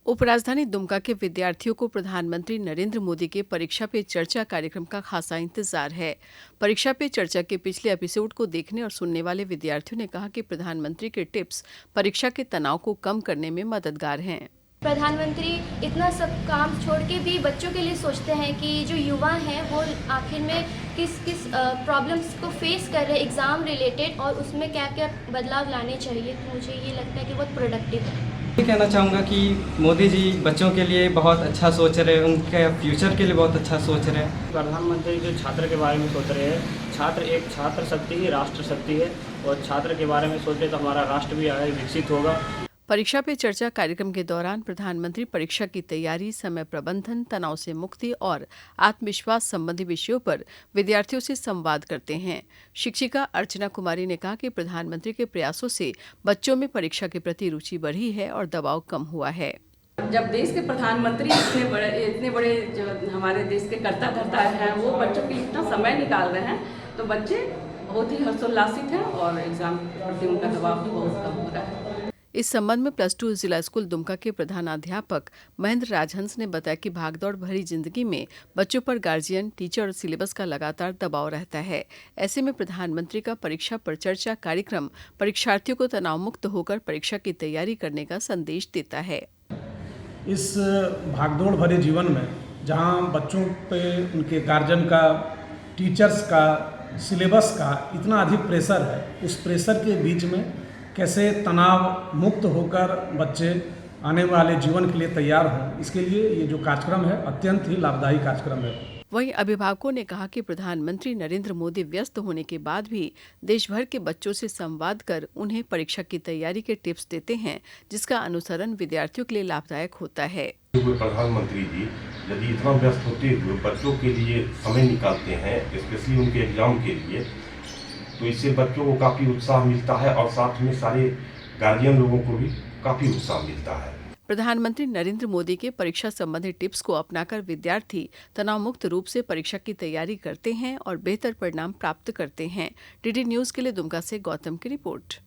उपराजधानी दुमका के विद्यार्थियों को प्रधानमंत्री नरेंद्र मोदी के परीक्षा पे चर्चा कार्यक्रम का खासा इंतजार है। परीक्षा पे चर्चा के पिछले एपिसोड को देखने और सुनने वाले विद्यार्थियों ने कहा कि प्रधानमंत्री के टिप्स परीक्षा के तनाव को कम करने में मददगार हैं। प्रधानमंत्री इतना सब काम छोड़ के भी बच्चों के लिए सोचते हैं कि जो युवा हैं वो आखिर में किस किस प्रॉब्लम्स को फेस कर रहे हैं एग्ज़ाम रिलेटेड, और उसमें क्या क्या बदलाव लाने चाहिए। तो मुझे ये लगता है कि बहुत प्रोडक्टिव है। ये कहना चाहूँगा कि मोदी जी बच्चों के लिए बहुत अच्छा सोच रहे हैं, उनके फ्यूचर के लिए बहुत अच्छा सोच रहे हैं। प्रधानमंत्री जो छात्र के बारे में सोच रहे हैं, छात्र शक्ति ही राष्ट्र शक्ति है, और छात्र के बारे में सोचे तो हमारा राष्ट्र भी आगे विकसित होगा। परीक्षा पे चर्चा कार्यक्रम के दौरान प्रधानमंत्री परीक्षा की तैयारी, समय प्रबंधन, तनाव से मुक्ति और आत्मविश्वास संबंधी विषयों पर विद्यार्थियों से संवाद करते हैं। शिक्षिका अर्चना कुमारी ने कहा कि प्रधानमंत्री के प्रयासों से बच्चों में परीक्षा के प्रति रुचि बढ़ी है और दबाव कम हुआ है। जब देश के प्रधानमंत्री इतने बड़े जो हमारे देश के कर्ता धर्ता हैं, वो बच्चों के लिए इतना समय निकाल रहे हैं, तो बच्चे बहुत ही हर्षोल्लासित हैं और एग्जाम के प्रति उनका दबाव भी बहुत कम हो रहा है। इस संबंध में +2 जिला स्कूल दुमका के प्रधानाध्यापक महेंद्र राजहंस ने बताया कि भागदौड़ भरी जिंदगी में बच्चों पर गार्जियन, टीचर और सिलेबस का लगातार दबाव रहता है। ऐसे में प्रधानमंत्री का परीक्षा पर चर्चा कार्यक्रम परीक्षार्थियों को तनाव मुक्त होकर परीक्षा की तैयारी करने का संदेश देता है। इस भागदौड़ भरे जीवन में जहाँ बच्चों पे उनके गार्जियन का, टीचर्स का, सिलेबस का इतना अधिक प्रेशर है, उस प्रेशर के बीच में कैसे तनाव मुक्त होकर बच्चे आने वाले जीवन के लिए तैयार हों, इसके लिए ये जो कार्यक्रम है अत्यंत ही लाभदायी कार्यक्रम है। वहीं अभिभावकों ने कहा कि प्रधानमंत्री नरेंद्र मोदी व्यस्त होने के बाद भी देश भर के बच्चों से संवाद कर उन्हें परीक्षा की तैयारी के टिप्स देते हैं, जिसका अनुसरण विद्यार्थियों के लिए लाभदायक होता है। प्रधानमंत्री जी यदि इतना व्यस्त होते हुए बच्चों के लिए समय निकालते हैं, स्पेशली उनके एग्जाम के लिए, तो इससे बच्चों को काफ़ी उत्साह मिलता है और साथ में सारे गार्जियन लोगों को भी काफ़ी उत्साह मिलता है। प्रधानमंत्री नरेंद्र मोदी के परीक्षा संबंधी टिप्स को अपनाकर विद्यार्थी तनाव मुक्त रूप से परीक्षा की तैयारी करते हैं और बेहतर परिणाम प्राप्त करते हैं। डीडी न्यूज़ के लिए दुमका से गौतम की रिपोर्ट।